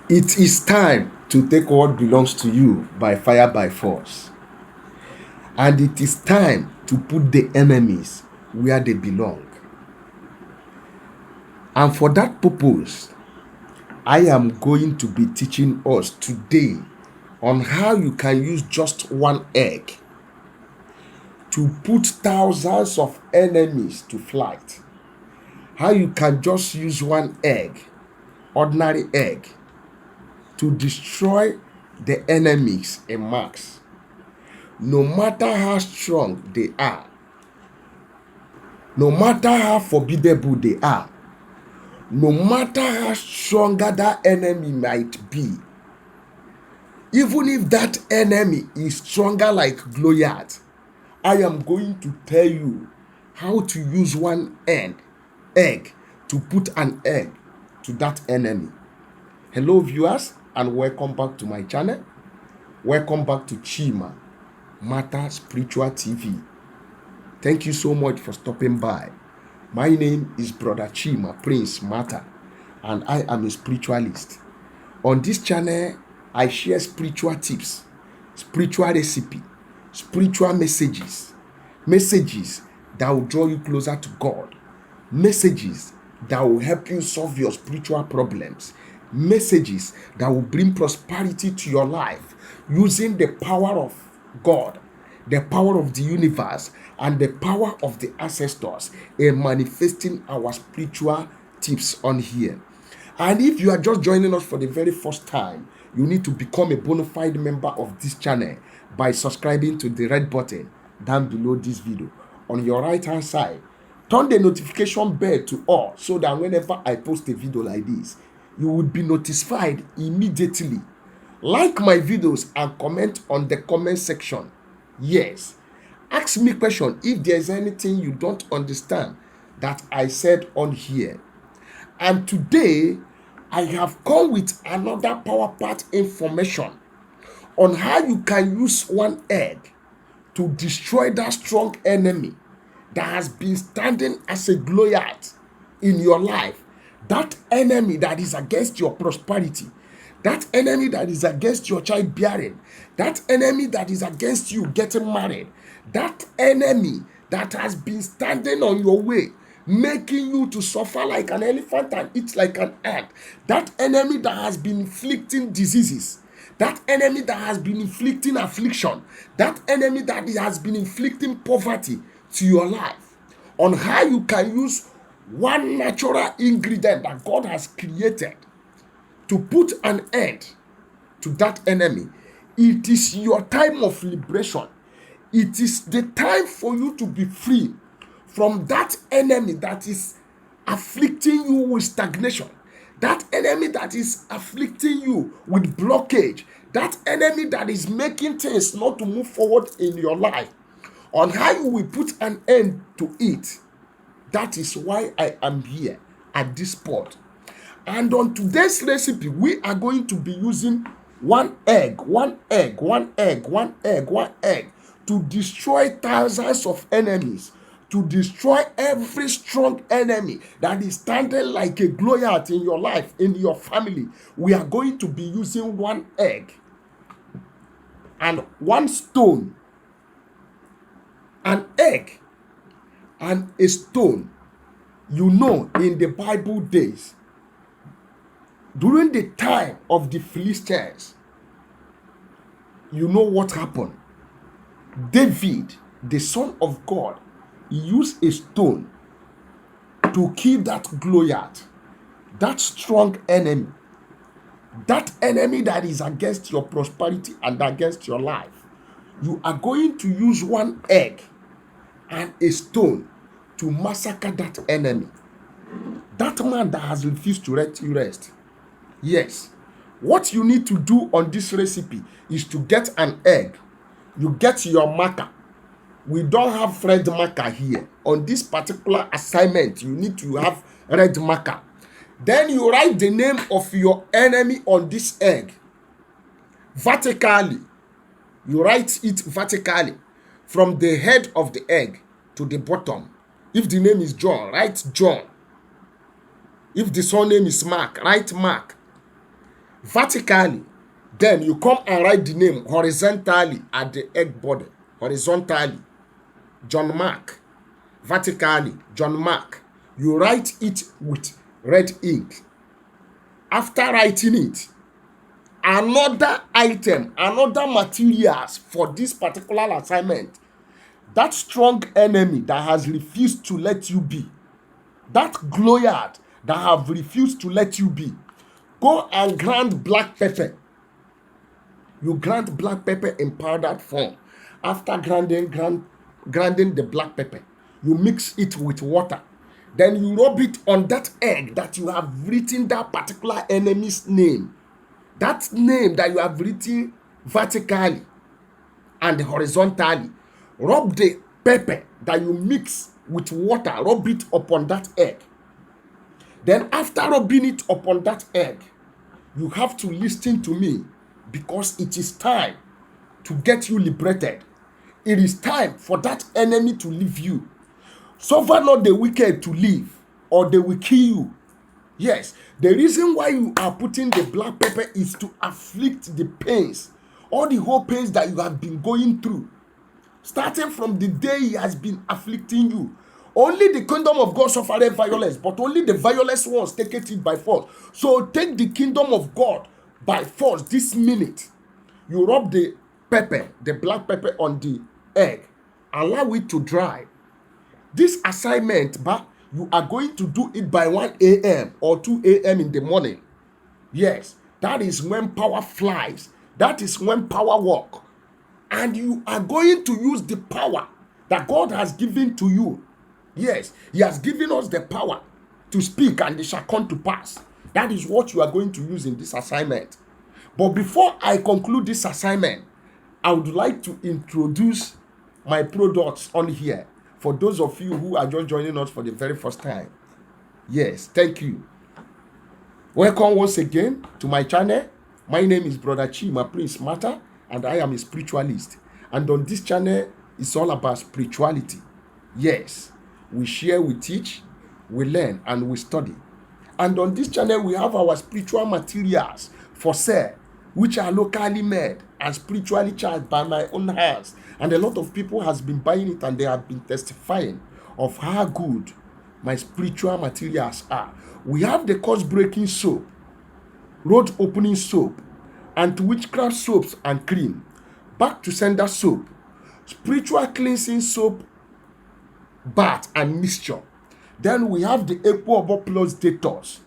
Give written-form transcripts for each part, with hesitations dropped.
It is time to take what belongs to you by fire by force. And it is time to put the enemies where they belong. And for that purpose, I am going to be teaching us today on how you can use just one egg to put thousands of enemies to flight. How you can just use one egg, ordinary egg, to destroy the enemies in mass. No matter how strong they are, no matter how formidable they are, no matter how stronger that enemy might be, even if that enemy is stronger like Goliath, I am going to tell you how to use one egg to put an egg to that enemy. Hello viewers, and welcome back to my channel. Welcome back to Chima, Marta Spiritual TV. Thank you so much for stopping by. My name is Brother Chima, Prince Marta, and I am a spiritualist. On this channel, I share spiritual tips, spiritual recipe, spiritual messages that will draw you closer to God, messages that will help you solve your spiritual problems, messages that will bring prosperity to your life using the power of God, the power of the universe, and the power of the ancestors in manifesting our spiritual tips on here. And if you are just joining us for the very first time, you need to become a bona fide member of this channel by subscribing to the red button down below this video. On your right hand side, turn the notification bell to all so that whenever I post a video like this, you would be notified immediately. Like my videos and comment on the comment section. Yes, ask me question if there's anything you don't understand that I said on here. And today, I have come with another power part information on how you can use one egg to destroy that strong enemy that has been standing as a Goliath in your life. That enemy that is against your prosperity, that enemy that is against your childbearing, that enemy that is against you getting married, that enemy that has been standing on your way, making you to suffer like an elephant and eat like an ant, that enemy that has been inflicting diseases, that enemy that has been inflicting affliction, that enemy that has been inflicting poverty to your life, on how you can use one natural ingredient that God has created to put an end to that enemy. It is your time of liberation. It is the time for you to be free from that enemy that is afflicting you with stagnation, that enemy that is afflicting you with blockage, that enemy that is making things not to move forward in your life, on how you will put an end to it. That is why I am here at this spot. And on today's recipe, we are going to be using one egg to destroy thousands of enemies, to destroy every strong enemy that is standing like a Goliath in your life, in your family. We are going to be using one egg and one stone. An egg and a stone. You know, in the Bible days, during the time of the Philistines, you know what happened. David, the son of God, used a stone to kill that Goliath, that strong enemy, that enemy that is against your prosperity and against your life. You are going to use one egg and a stone to massacre that enemy, that man that has refused to let you rest. Yes, what you need to do on this recipe is to get an egg. You get your marker. We don't have red marker here. On this particular assignment, you need to have red marker. Then you write the name of your enemy on this egg vertically. You write it vertically from the head of the egg to the bottom. If the name is John, write John. If the surname is Mark, write Mark. vertically. Then you come and write the name horizontally at the egg body. Horizontally, John Mark. Vertically, John Mark. You write it with red ink. After writing it, another item, another materials for this particular assignment, that strong enemy that has refused to let you be, that gloyard that have refused to let you be, go and grind black pepper. You grind black pepper in powdered form. After grinding the black pepper, you mix it with water. Then you rub it on that egg that you have written that particular enemy's name. That name that you have written vertically and horizontally. Rub the pepper that you mix with water, rub it upon that egg. Then after rubbing it upon that egg, you have to listen to me, because it is time to get you liberated. It is time for that enemy to leave you. Suffer not the wicked to live, or they will kill you. Yes, the reason why you are putting the black pepper is to afflict the pains, all the whole pains that you have been going through, starting from the day he has been afflicting you. Only the kingdom of God suffereth violence, but only the violence ones take it by force. So take the kingdom of God by force this minute. You rub the pepper, the black pepper, on the egg. Allow it to dry. This assignment, but you are going to do it by 1 a.m. or 2 a.m. in the morning. Yes, that is when power flies. That is when power works. And you are going to use the power that God has given to you. Yes, he has given us the power to speak, and it shall come to pass. That is what you are going to use in this assignment. But before I conclude this assignment, I would like to introduce my products on here for those of you who are just joining us for the very first time. Yes, thank you. Welcome once again to my channel. My name is Brother Chima, Prince Marta, and I am a spiritualist. And on this channel, it's all about spirituality. Yes, we share, we teach, we learn, and we study. And on this channel, we have our spiritual materials for sale, which are locally made and spiritually charged by my own hands. And a lot of people has been buying it, and they have been testifying of how good my spiritual materials are. We have the curse-breaking soap, road opening soap, anti-witchcraft soaps and cream, back to sender soap, spiritual cleansing soap, bath and mixture. Then we have the Equable Plus Detox,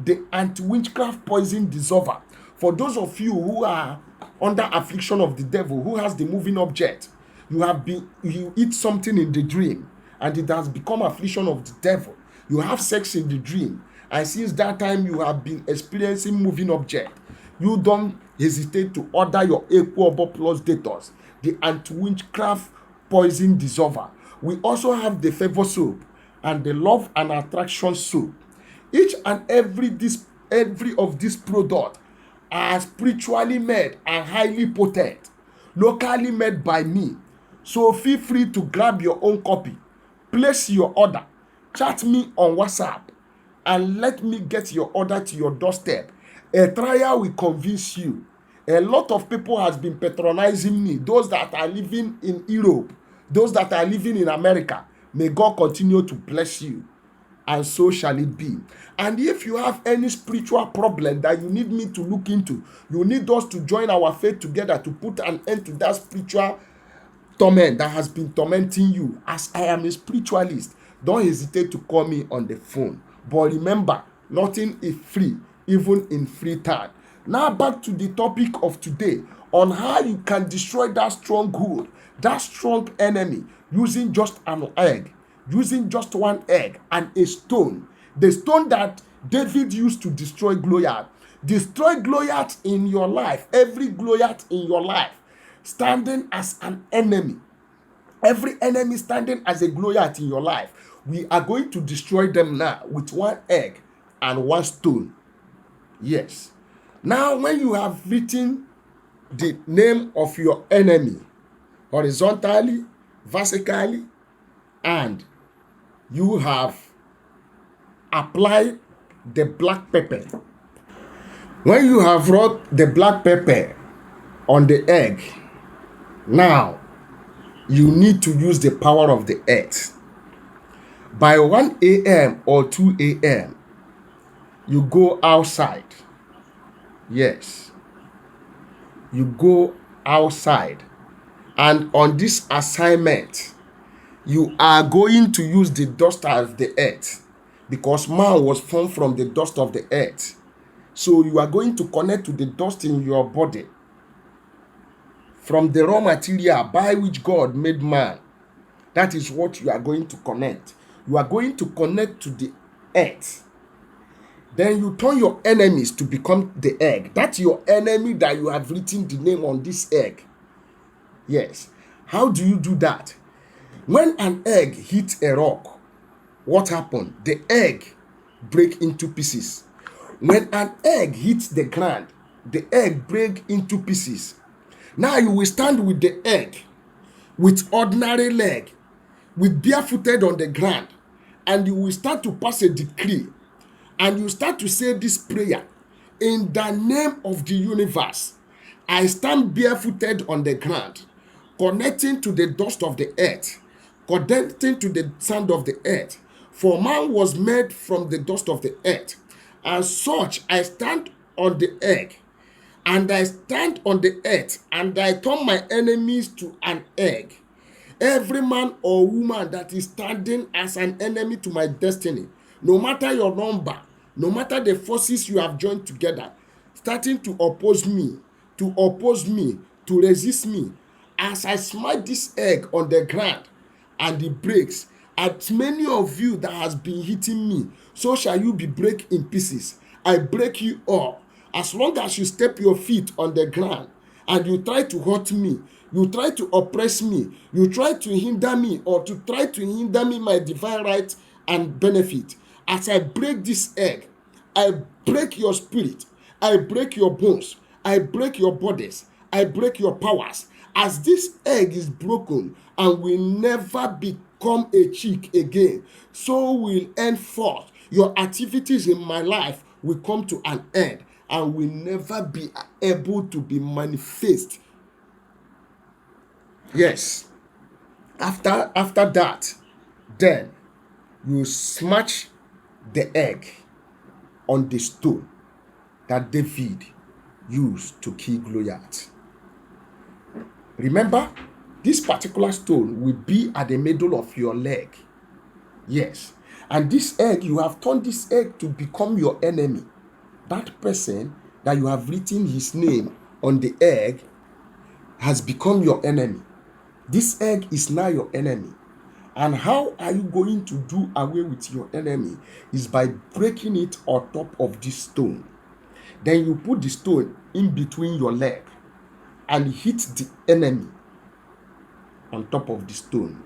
the anti-witchcraft poison dissolver. For those of you who are under affliction of the devil, who has the moving object, you eat something in the dream, and it has become affliction of the devil. You have sex in the dream, and since that time you have been experiencing moving object. You don't hesitate to order your Equable Plus Detox, the anti-witchcraft poison dissolver. We also have the Favor soap and the Love and Attraction soap. Each and every of these products are spiritually made and highly potent, locally made by me. So feel free to grab your own copy, place your order, chat me on WhatsApp, and let me get your order to your doorstep. A trial will convince you. A lot of people has been patronizing me, those that are living in Europe, those that are living in America. May God continue to bless you, and so shall it be. And if you have any spiritual problem that you need me to look into, you need us to join our faith together to put an end to that spiritual torment that has been tormenting you. As I am a spiritualist, don't hesitate to call me on the phone. But remember, nothing is free, even in free time. Now back to the topic of today, on how you can destroy that stronghold, that strong enemy, using just an egg, using just one egg and a stone. The stone that David used to destroy Goliath. Destroy Goliath in your life, every Goliath in your life, standing as an enemy. Every enemy standing as a Goliath in your life, we are going to destroy them now with one egg and one stone. Yes. Now, when you have written the name of your enemy horizontally, vertically, and you have applied the black pepper, When you have rubbed the black pepper on the egg, now you need to use the power of the earth. By 1 a.m. or 2 a.m., you go outside. Yes, you go outside. And on this assignment, you are going to use the dust of the earth, because man was formed from the dust of the earth. So you are going to connect to the dust in your body from the raw material by which God made man. That is what you are going to connect. You are going to connect to the earth. Then you turn your enemies to become the egg. That's your enemy that you have written the name on this egg. Yes. How do you do that? When an egg hits a rock, what happened? The egg break into pieces. When an egg hits the ground, the egg break into pieces. Now you will stand with the egg, with ordinary leg, with barefooted on the ground, and you will start to pass a decree, and you start to say this prayer: in the name of the universe, I stand barefooted on the ground, connecting to the dust of the earth, connecting to the sand of the earth. For man was made from the dust of the earth. As such, I stand on the egg, and I stand on the earth, and I turn my enemies to an egg. Every man or woman that is standing as an enemy to my destiny, no matter your number, no matter the forces you have joined together, starting to oppose me, to resist me, as I smite this egg on the ground and it breaks, as many of you that has been hitting me, so shall you be break in pieces. I break you up. As long as you step your feet on the ground and you try to hurt me, you try to oppress me, you try to hinder me, or to try to hinder me my divine right and benefit, as I break this egg, I break your spirit, I break your bones, I break your bodies, I break your powers. As this egg is broken and will never become a chick again, so will henceforth your activities in my life will come to an end and will never be able to be manifest. Yes. After that, then you smash the egg on the stone that David used to kill Goliath. Remember, this particular stone will be at the middle of your leg. Yes. And this egg, you have turned this egg to become your enemy. That person that you have written his name on the egg has become your enemy. This egg is now your enemy. And how are you going to do away with your enemy? Is by breaking it on top of this stone. Then you put the stone in between your leg and hit the enemy on top of the stone.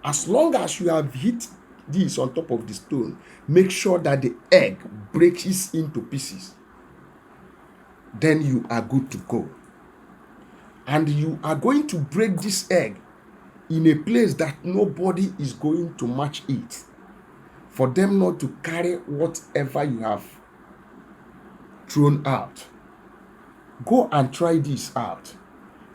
As long as you have hit this on top of the stone, make sure that the egg breaks into pieces. Then you are good to go. And you are going to break this egg in a place that nobody is going to match it, for them not to carry whatever you have thrown out. Go and try this out.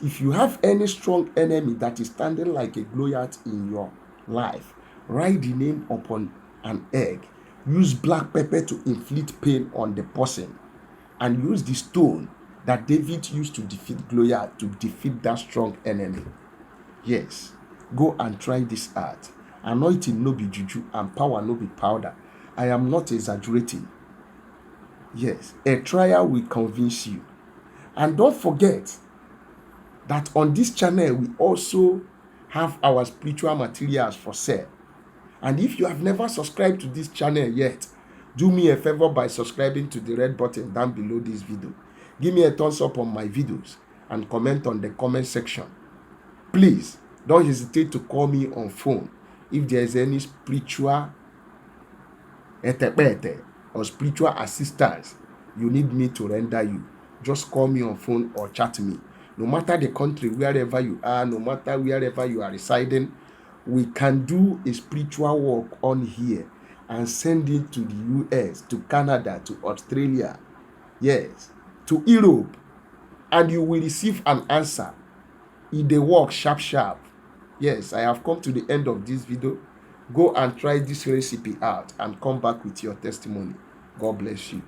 If you have any strong enemy that is standing like a Goliath in your life, write the name upon an egg. Use black pepper to inflict pain on the person, and use the stone that David used to defeat Goliath to defeat that strong enemy. Yes, go and try this out. Anointing no be juju, and power no be powder. I am not exaggerating. Yes, a trial will convince you. And don't forget that on this channel we also have our spiritual materials for sale. And if you have never subscribed to this channel yet, do me a favor by subscribing to the red button down below this video. Give me a thumbs up on my videos and comment on the comment section. Please don't hesitate to call me on phone if there is any spiritual or spiritual assistance you need me to render you. Just call me on phone or chat me. No matter the country, wherever you are, no matter wherever you are residing, we can do a spiritual work on here and send it to the US, to Canada, to Australia. Yes, to Europe, and you will receive an answer. E dey work sharp sharp. Yes, I have come to the end of this video. Go and try this recipe out and come back with your testimony. God bless you.